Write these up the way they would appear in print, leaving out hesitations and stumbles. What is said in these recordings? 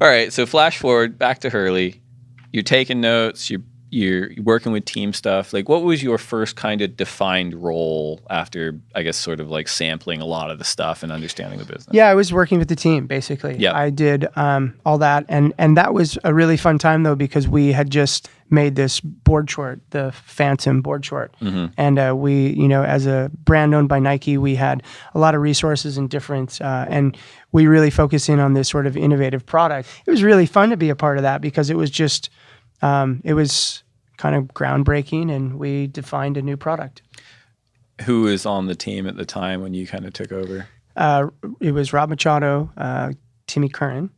All right, so flash forward back to Hurley. You're taking notes. You're working with team stuff. Like, what was your first kind of defined role after, I guess, sort of like sampling a lot of the stuff and understanding the business? Yeah, I was working with the team, basically. Yep. I did all that. And that was a really fun time, though, because we had just made this board short, the Phantom board short. Mm-hmm. And we, as a brand owned by Nike, we had a lot of resources and different, and we really focused in on this sort of innovative product. It was really fun to be a part of that because it was just, it was kind of groundbreaking, and we defined a new product. Who was on the team at the time when you kind of took over? It was Rob Machado, Timmy Curran.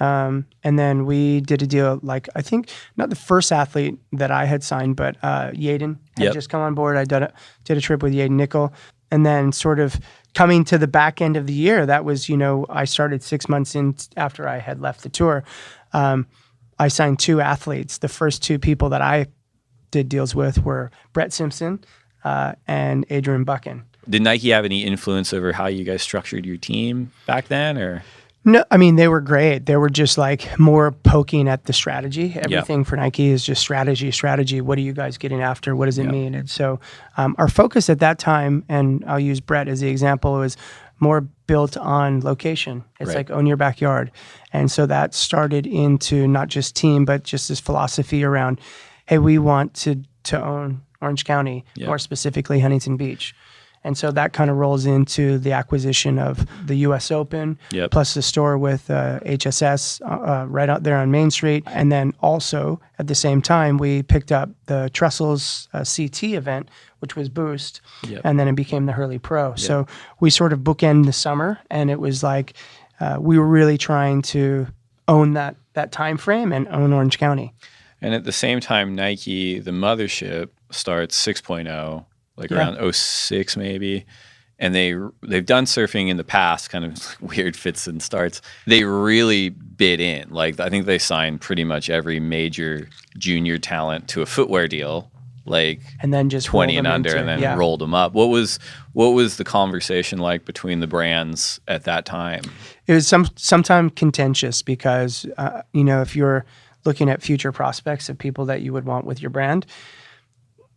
And then we did a deal, like, I think not the first athlete that I had signed, but Yaden had just come on board. I did a trip with Yaden Nickel. And then sort of coming to the back end of the year, that was, I started 6 months in after I had left the tour. I signed 2 athletes. The first 2 people that I did deals with were Brett Simpson and Adrian Buchan. Did Nike have any influence over how you guys structured your team back then, or? No, I mean, they were great. They were just like more poking at the strategy. Everything for Nike is just strategy. What are you guys getting after? What does it mean? And so our focus at that time, and I'll use Brett as the example, was more built on location. It's like own your backyard. And so that started into not just team, but just this philosophy around, hey, we want to own Orange County, more specifically Huntington Beach. And so that kind of rolls into the acquisition of the U.S. Open, plus the store with HSS right out there on Main Street. And then also, at the same time, we picked up the Trestles CT event, which was Boost, and then it became the Hurley Pro. So we sort of bookend the summer, and it was like we were really trying to own that time frame and own Orange County. And at the same time, Nike, the mothership, starts 6.0. Like around 06 maybe. And they've done surfing in the past, kind of weird fits and starts. They really bid in. Like, I think they signed pretty much every major junior talent to a footwear deal, like, and then just 20 and under, and then rolled them up. What was the conversation like between the brands at that time? It was sometimes contentious because if you're looking at future prospects of people that you would want with your brand,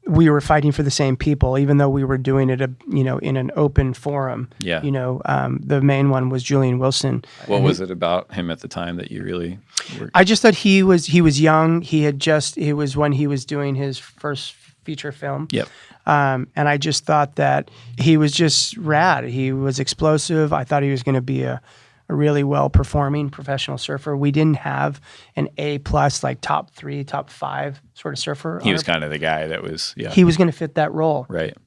we were fighting for the same people, even though we were doing it, in an open forum. Yeah. The main one was Julian Wilson. What was it about him at the time that you really were? I just thought he was young. It was when he was doing his first feature film. Yep. And I just thought that he was just rad. He was explosive. I thought he was going to be a really well-performing professional surfer. We didn't have an A+, like top 3, top 5 sort of surfer. He was kind of the guy that was, He was going to fit that role. Right.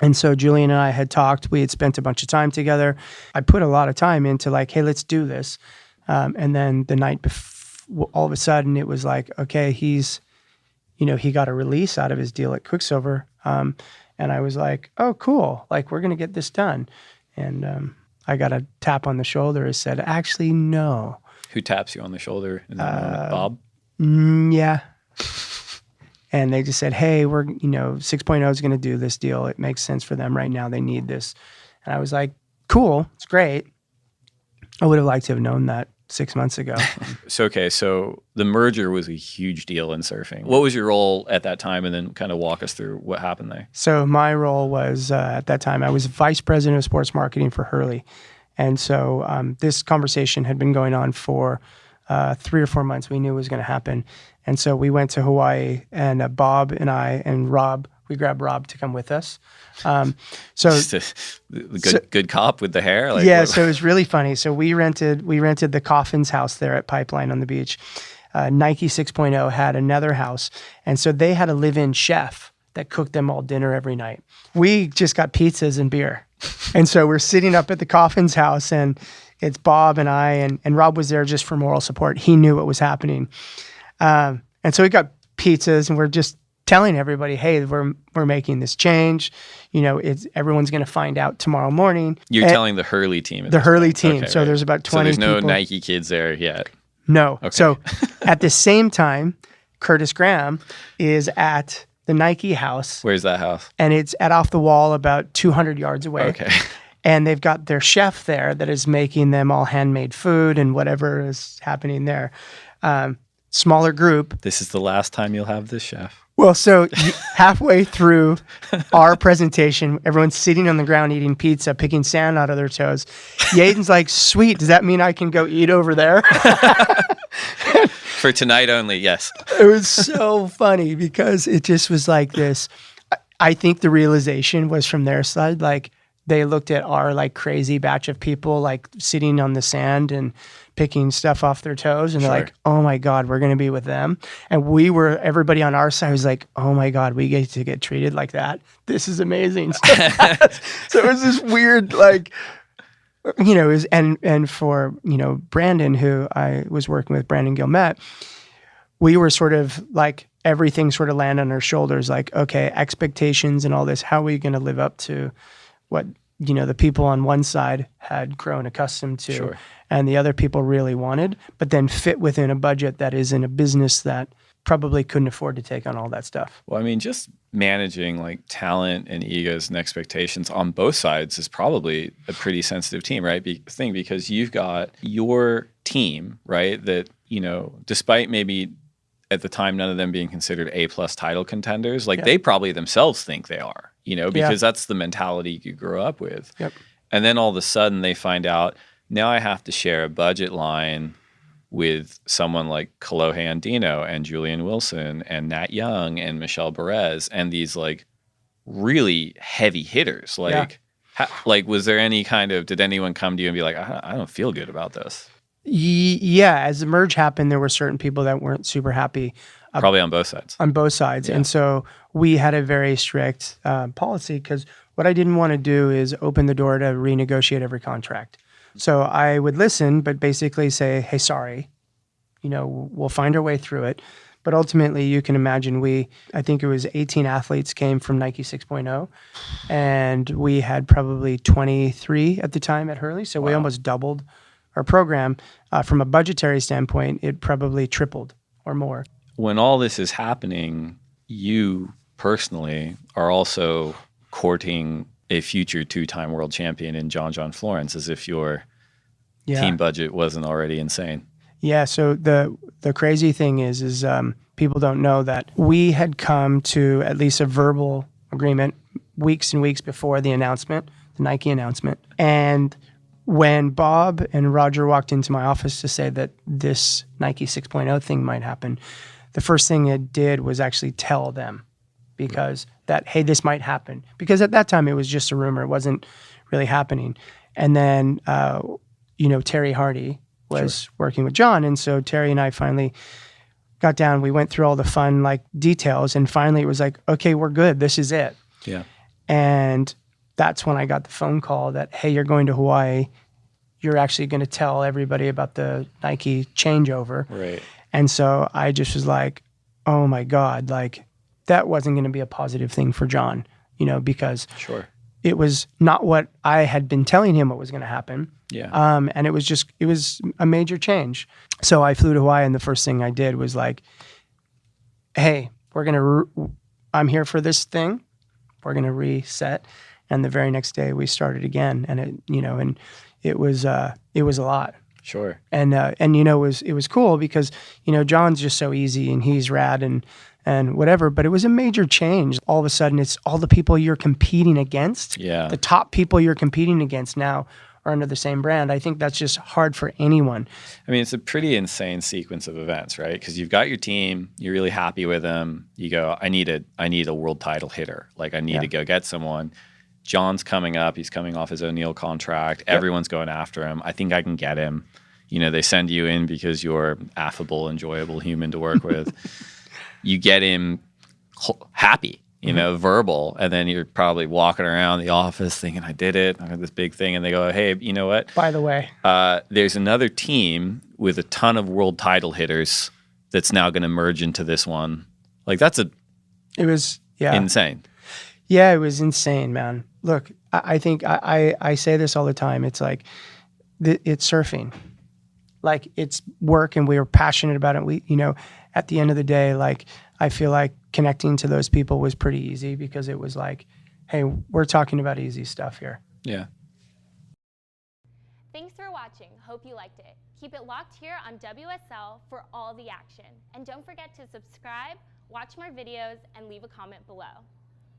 And so Julian and I had talked. We had spent a bunch of time together. I put a lot of time into like, hey, let's do this. And then the night before, all of a sudden, it was like, okay, he got a release out of his deal at Quicksilver. And I was like, oh, cool. Like, we're going to get this done. And I got a tap on the shoulder. It said, actually, no. Who taps you on the shoulder in that moment? Bob? Yeah. And they just said, hey, we're, 6.0 is going to do this deal. It makes sense for them right now. They need this. And I was like, cool. It's great. I would have liked to have known that 6 months ago. So the merger was a huge deal in surfing. What was your role at that time? And then kind of walk us through what happened there. So my role was, at that time, I was vice president of sports marketing for Hurley. And so this conversation had been going on for 3 or 4 months. We knew it was going to happen. And so we went to Hawaii, and Bob and I and Rob, we grabbed Rob to come with us. Good cop with the hair. Like, so it was really funny. So we rented the Coffin's house there at Pipeline on the beach. Nike 6.0 had another house, and so they had a live-in chef that cooked them all dinner every night. We just got pizzas and beer, and so we're sitting up at the Coffin's house, and it's Bob and I, and Rob was there just for moral support. He knew what was happening, and so we got pizzas, and we're just telling everybody, hey, we're making this change. Everyone's going to find out tomorrow morning. You're telling the Hurley team. The Hurley team. Okay, so there's about 20 So there's no people. Nike kids there yet. No. Okay. So at the same time, Curtis Graham is at the Nike house. Where's that house? And it's off the wall about 200 yards away. Okay. And they've got their chef there that is making them all handmade food and whatever is happening there. Smaller group. This is the last time you'll have this chef. Well, so halfway through our presentation, everyone's sitting on the ground eating pizza, picking sand out of their toes. Yaden's like, sweet, does that mean I can go eat over there? For tonight only, yes. It was so funny because it just was like this. I think the realization was from their side, like they looked at our like crazy batch of people like sitting on the sand and picking stuff off their toes, and they're like, oh my God, we're going to be with them. And everybody on our side was like, oh my God, we get to get treated like that. This is amazing. So it was this weird, like, you know, and for, you know, Brandon, who I was working with, Brandon Gilmet, we were sort of like, everything sort of landed on our shoulders, like, okay, expectations and all this, how are we going to live up to what, you know, the people on one side had grown accustomed to and the other people really wanted, but then fit within a budget that is in a business that probably couldn't afford to take on all that stuff. Well, I mean, just managing like talent and egos and expectations on both sides is probably a pretty sensitive thing, because you've got your team, right? That, you know, despite maybe at the time none of them being considered A+ title contenders, like they probably themselves think they are, you know, because that's the mentality you grew up with. Yep. And then all of a sudden they find out, now I have to share a budget line with someone like Kolohe Andino and Julian Wilson and Nat Young and Michelle Perez and these like really heavy hitters. Like, like, was there any kind of, did anyone come to you and be like, I don't feel good about this? Yeah, as the merge happened, there were certain people that weren't super happy. Probably on both sides. On both sides. Yeah. And so we had a very strict policy, because what I didn't want to do is open the door to renegotiate every contract. So I would listen, but basically say, hey, sorry, you know, we'll find our way through it. But ultimately, you can imagine I think it was 18 athletes came from Nike 6.0, and we had probably 23 at the time at Hurley. So we almost doubled our program. From a budgetary standpoint, it probably tripled or more. When all this is happening, you personally are also courting a future 2-time world champion in John Florence, as if your team budget wasn't already insane. Yeah. So the crazy thing is people don't know that we had come to at least a verbal agreement weeks and weeks before the announcement, the Nike announcement. And when Bob and Roger walked into my office to say that this Nike 6.0 thing might happen, the first thing it did was actually tell them, because that, hey, this might happen. Because at that time, it was just a rumor. It wasn't really happening. And then, you know, Terry Hardy was working with John. And so Terry and I finally got down. We went through all the fun, like, details. And finally, it was like, okay, we're good. This is it. Yeah. And that's when I got the phone call that, hey, you're going to Hawaii. You're actually going to tell everybody about the Nike changeover. Right. And so I just was like, oh my God, like, that wasn't going to be a positive thing for John, you know, because it was not what I had been telling him what was going to happen. Yeah. And it was a major change. So I flew to Hawaii, and the first thing I did was like, hey, I'm here for this thing. We're going to reset. And the very next day we started again. And it was a lot. Sure. And you know, it was cool because, you know, John's just so easy and he's rad and whatever, but it was a major change. All of a sudden, it's all the people you're competing against. Yeah. The top people you're competing against now are under the same brand. I think that's just hard for anyone. I mean, it's a pretty insane sequence of events, right? Because you've got your team, you're really happy with them. You go, I need a world title hitter. Like, I need to go get someone. John's coming up. He's coming off his O'Neal contract. Yep. Everyone's going after him. I think I can get him. You know, they send you in because you're affable, enjoyable human to work with. You get him happy, you know, verbal, and then you're probably walking around the office thinking, I did it. I got this big thing. And they go, hey, you know what? By the way, there's another team with a ton of world title hitters that's now going to merge into this one. Like, it was insane. Yeah, it was insane, man. Look, I think I say this all the time. It's like, it's surfing. Like, it's work, and we were passionate about it. We, you know, at the end of the day, like, I feel like connecting to those people was pretty easy because it was like, hey, we're talking about easy stuff here. Yeah. watching. Hope you liked it. Keep it locked here on WSL for all the action. And don't forget to subscribe, watch more videos, and leave a comment below.